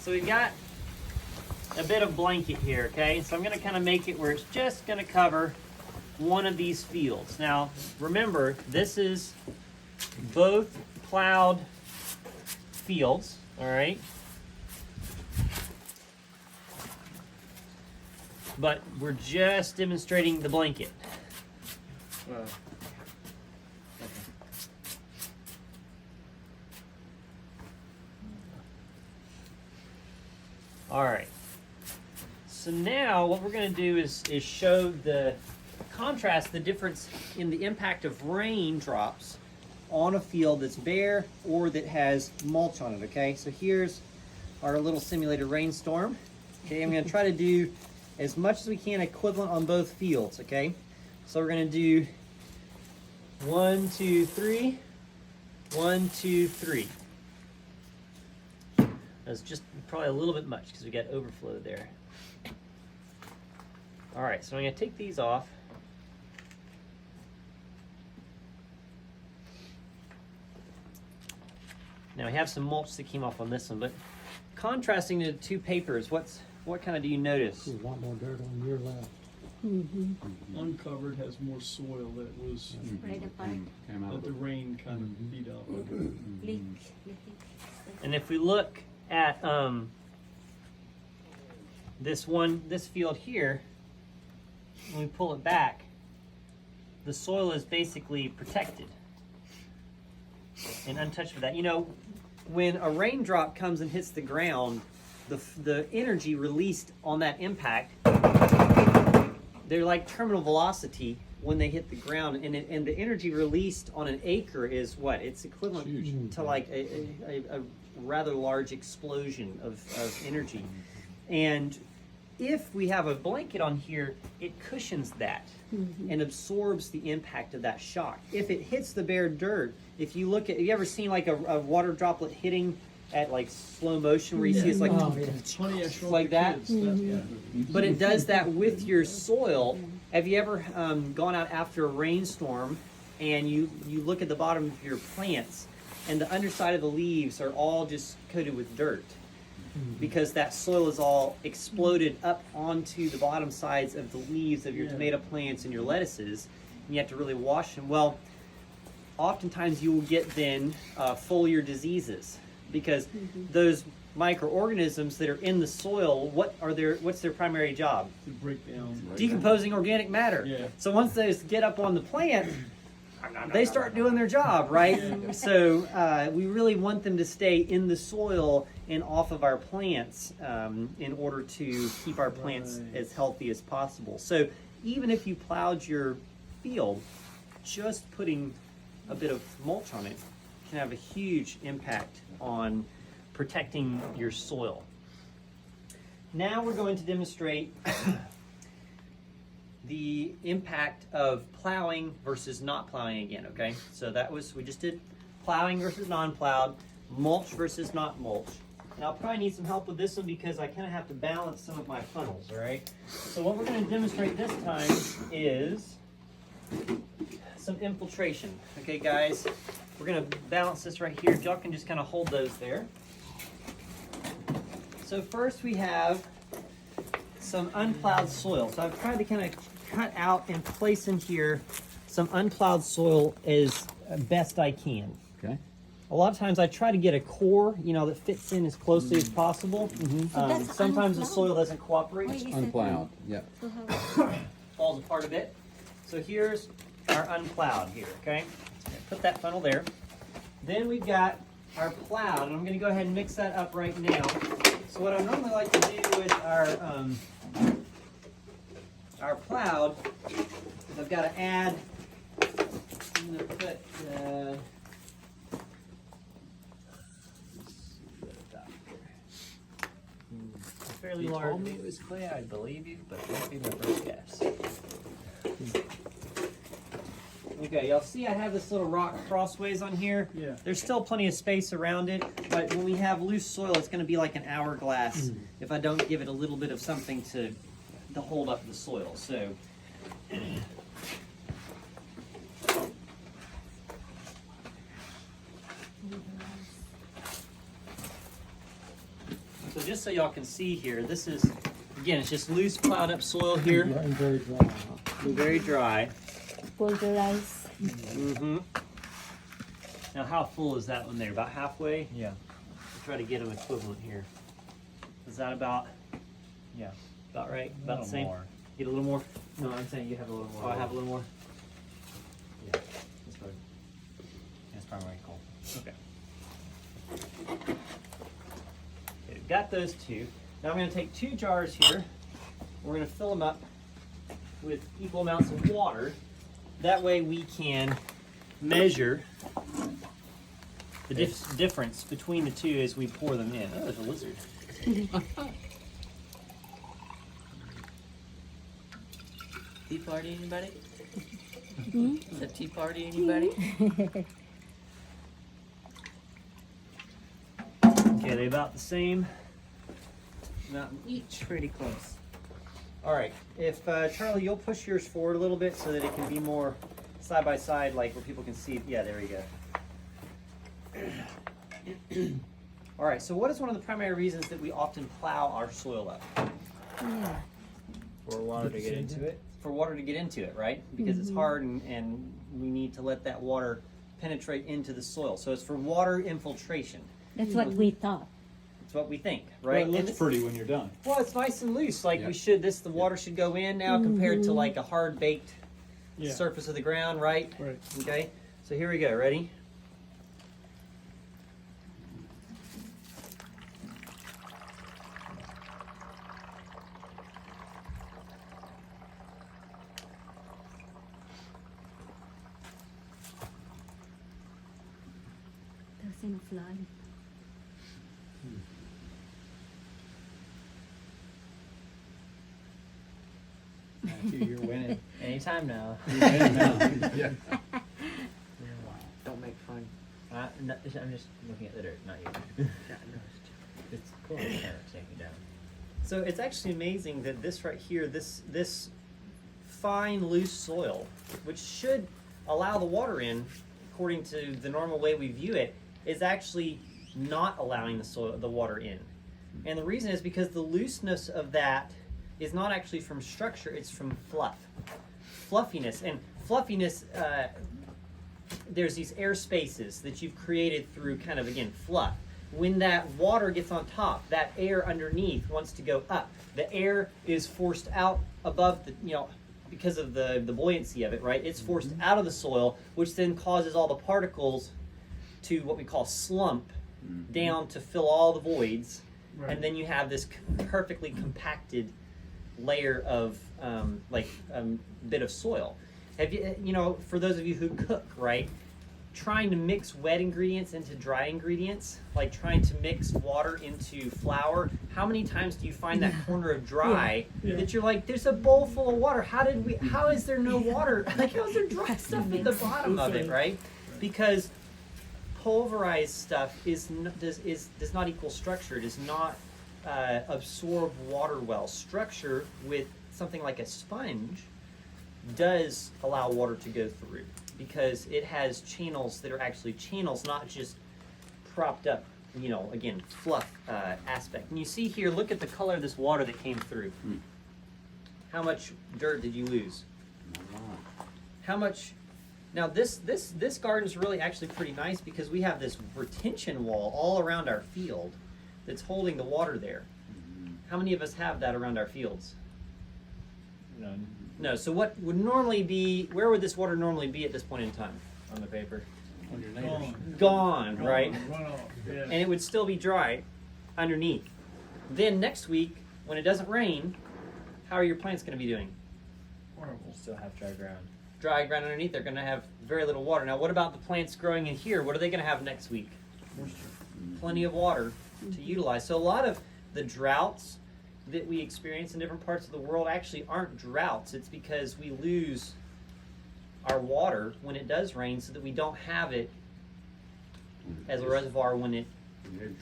So we've got a bit of blanket here, okay? So I'm gonna kind of make it where it's just gonna cover one of these fields. Now, remember, this is both plowed fields, all right? But we're just demonstrating the blanket. All right. So now what we're going to do is show the contrast, the difference in the impact of raindrops on a field that's bare or that has mulch on it, okay? So here's our little simulated rainstorm. Okay, I'm going to try to do as much as we can equivalent on both fields, okay? So we're going to do 1, 2, 3, 1, 2, 3. That's just probably a little bit much because we got overflow there. All right, so I'm going to take these off. Now we have some mulch that came off on this one, but contrasting the two papers, what kind of do you notice? There's a lot more dirt on your left. Uncovered has more soil that was Right apart. that the rain kind of beat up. Leak. And if we look at this field here, when we pull it back, the soil is basically protected and untouched with that. You know, when a raindrop comes and hits the ground, the energy released on that impact, they're like terminal velocity when they hit the ground, and the energy released on an acre is what? It's equivalent to like a rather large explosion of energy. And if we have a blanket on here, it cushions that and absorbs the impact of that shock. If it hits the bare dirt, if you look at, have you ever seen like a water droplet hitting at like slow motion where you see it's like, It's funny, I show like the that? kids. But it does that with your soil. Have you ever gone out after a rainstorm and you look at the bottom of your plants and the underside of the leaves are all just coated with dirt? Because that soil is all exploded up onto the bottom sides of the leaves of your tomato plants and your lettuces, and you have to really wash them. Well, oftentimes you will get then foliar diseases because those microorganisms that are in the soil, what's their primary job? To break down. Decomposing organic matter. Yeah. So once those get up on the plant, they start doing their job, right? So we really want them to stay in the soil and off of our plants in order to keep our plants as healthy as possible. So even if you plowed your field, just putting a bit of mulch on it can have a huge impact on protecting your soil. Now we're going to demonstrate the impact of plowing versus not plowing again, okay? So we just did plowing versus non-plowed, mulch versus not mulch. And I'll probably need some help with this one because I kind of have to balance some of my funnels, all right? So what we're going to demonstrate this time is some infiltration. Okay, guys, we're going to balance this right here. Y'all can just kind of hold those there. So first we have some unplowed soil. So I've tried to kind of cut out and place in here some unplowed soil as best I can. Okay. A lot of times I try to get a core, that fits in as closely as possible. that's Sometimes the unplowed. soil doesn't cooperate. Why is it- Unplowed, yeah. So how? Falls apart a bit. So here's our unplowed here, okay? Put that funnel there. Then we've got our plowed, and I'm gonna go ahead and mix that up right now. So what I normally like to do with our plowed is I've got to add, I'm gonna put, a fairly large. You told me it was clay, I believe you, but it won't be my first guess. Okay, y'all see I have this little rock crossways on here. Yeah. There's still plenty of space around it, but when we have loose soil, it's going to be like an hourglass if I don't give it a little bit of something to hold up the soil. So So just so y'all can see here, this is, again, it's just loose plowed up soil here. Very dry. Very dry. Pulverize. Mm-hmm. Now how full is that one there? About halfway? Yeah. We'll try to get them equivalent here. Is that about Yeah. right? A About little the same? more. Get a little more? No, I'm saying you have a little more. Oh, I have a little more? Yeah. That's good. That's primary cool. Okay. Okay, we've got those two. Now I'm going to take 2 jars here. We're going to fill them up with equal amounts of water. That way we can measure the difference between the two as we pour them in. Oh, there's a lizard. Tea party, anybody? Hmm? Is that tea party, anybody? Okay, they about the same amount in each. Pretty close. All right, if Charlie, you'll push yours forward a little bit so that it can be more side by side, like where people can see. Yeah, there you go. All right, so what is one of the primary reasons that we often plow our soil up? Yeah. For water to get into it. For water to get into it, right? Because it's hard and we need to let that water penetrate into the soil. So it's for water infiltration. That's what we thought. It's what we think, Well, right? it looks And pretty when you're done. well, it's nice and loose. Like Yeah. we should, the water should go in now compared to like a hard baked Yeah. surface of the ground, right? Right. Okay, so here we go. Ready? Doesn't fly. Matthew, you're winning. Anytime now. Yeah. Don't make fun. No, I'm just looking at the dirt, not you. It's cool. The carrot's taking down. So it's actually amazing that this right here, this fine loose soil, which should allow the water in, according to the normal way we view it, is actually not allowing the water in. And the reason is because the looseness of that is not actually from structure, it's from fluffiness. And fluffiness, there's these air spaces that you've created through kind of, again, fluff. When that water gets on top, that air underneath wants to go up. The air is forced out above the, because of the buoyancy of it, right? It's forced out of the soil, which then causes all the particles to what we call slump down to fill all the voids. Right. And then you have this perfectly compacted layer of bit of soil. Have you, for those of you who cook, right? Trying to mix wet ingredients into dry ingredients, like trying to mix water into flour. How many times do you find that corner of dry Yeah. that you're like, there's a bowl full of water. How is there no water? Like, how is there dry stuff at the bottom of it, right? Because pulverized stuff does not equal structure. It does not absorb water well. Structure with something like a sponge does allow water to go through because it has channels that are actually channels, not just propped up, again, fluff aspect. And you see here, look at the color of this water that came through. How much dirt did you lose? How much? Now this garden's really actually pretty nice because we have this retention wall all around our field that's holding the water there. How many of us have that around our fields? None. No, so what would normally be, where would this water normally be at this point in time? On the paper. On your neighbors. Gone, right? Run off. Yeah. And it would still be dry underneath. Then next week, when it doesn't rain, how are your plants going to be doing? Horrible. Still have dry ground. Dry ground underneath, they're going to have very little water. Now, what about the plants growing in here? What are they going to have next week? Moisture. Plenty of water to utilize. So a lot of the droughts that we experience in different parts of the world actually aren't droughts. It's because we lose our water when it does rain so that we don't have it as a reservoir when you have a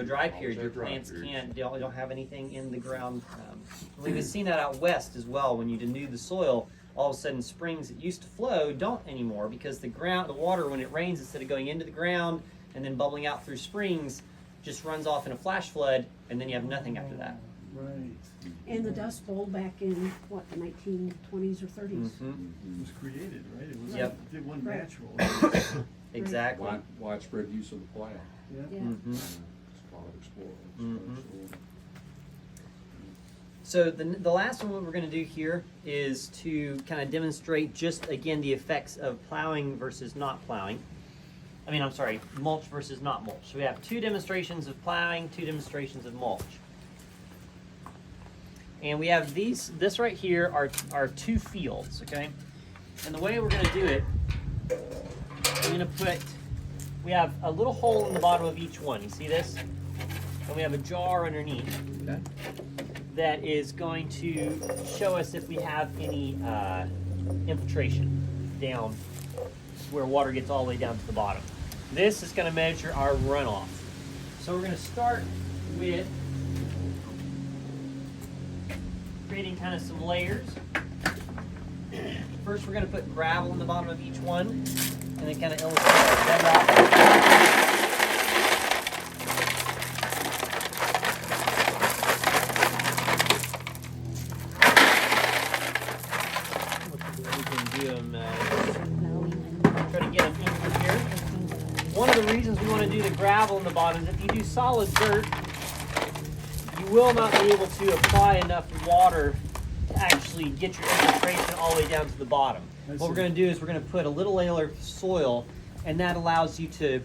dry period. Your plants don't have anything in the ground. We've seen that out west as well. When you denude the soil, all of a sudden springs that used to flow don't anymore because the water, when it rains, instead of going into the ground and then bubbling out through springs, just runs off in a flash flood and then you have nothing after that. Right. And the Dust Bowl back in, what, the 1920s or 30s? It was created, right? It was, Yep. it wasn't Right. natural. Exactly. Widespread use of the plow. Yeah. Yeah. Mhm. It's part of exploring. Mhm. So the last one we're going to do here is to kind of demonstrate just again the effects of plowing versus not plowing. I mean, I'm sorry, mulch versus not mulch. So we have 2 demonstrations of plowing, 2 demonstrations of mulch. And we have this right here are 2 fields, okay? And the way we're going to do it, we're going to we have a little hole in the bottom of each one. You see this? And we have a jar underneath Okay. that is going to show us if we have any infiltration down where water gets all the way down to the bottom. This is going to measure our runoff. So we're going to start with creating kind of some layers. First we're going to put gravel in the bottom of each one and then kind of illustrate our bedrock. We can do them, try to get them in here. One of the reasons we want to do the gravel in the bottom is if you do solid dirt, you will not be able to apply enough water to actually get your infiltration all the way down to the bottom. What we're going to do is we're going to put a little layer of soil, and that allows you to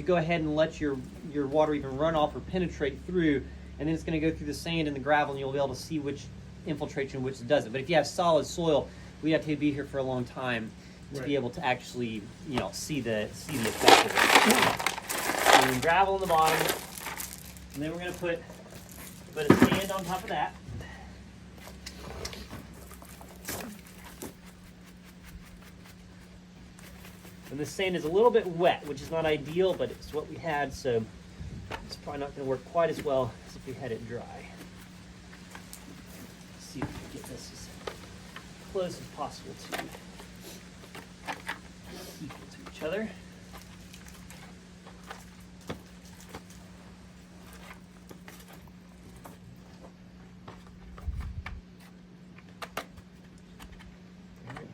go ahead and let your water even run off or penetrate through, and then it's going to go through the sand and the gravel, and you'll be able to see which infiltration which doesn't. But if you have solid soil, we have to be here for a long time to be able to actually, see the effect of it. So we gravel in the bottom, and then we're going to put a sand on top of that. And this sand is a little bit wet, which is not ideal, but it's what we had, so it's probably not going to work quite as well as if we had it dry. Let's see if we can get this as close as possible to equal to each other.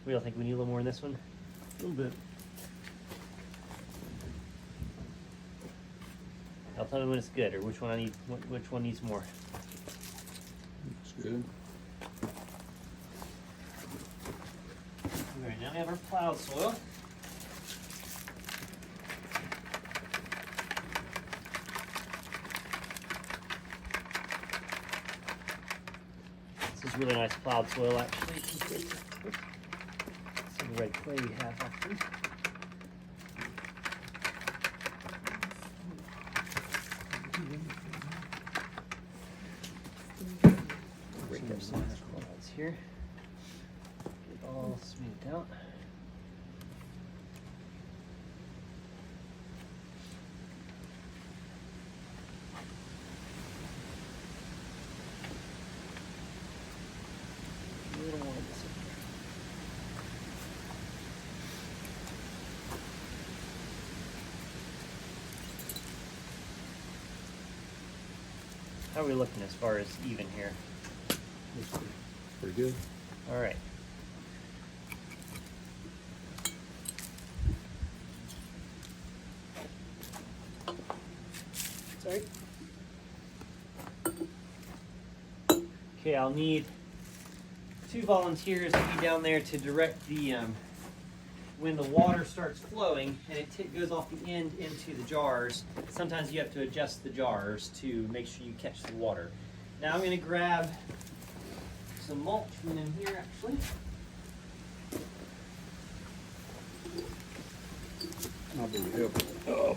We don't think we need a little more in this one? A little bit. I'll tell me when it's good, or which one which one needs more. Looks good. All right, now we have our plowed soil. This is really nice plowed soil, actually. Some of the red clay we have, actually. Break up some of the clouds here. Get it all smoothed out. Little more of this in here. How are we looking as far as even here? Looks pretty good. All right. Sorry. Okay, I'll need 2 volunteers to be down there to direct the when the water starts flowing and it goes off the end into the jars. Sometimes you have to adjust the jars to make sure you catch the water. Now I'm going to grab some mulch from in here, actually. I'll be helpful.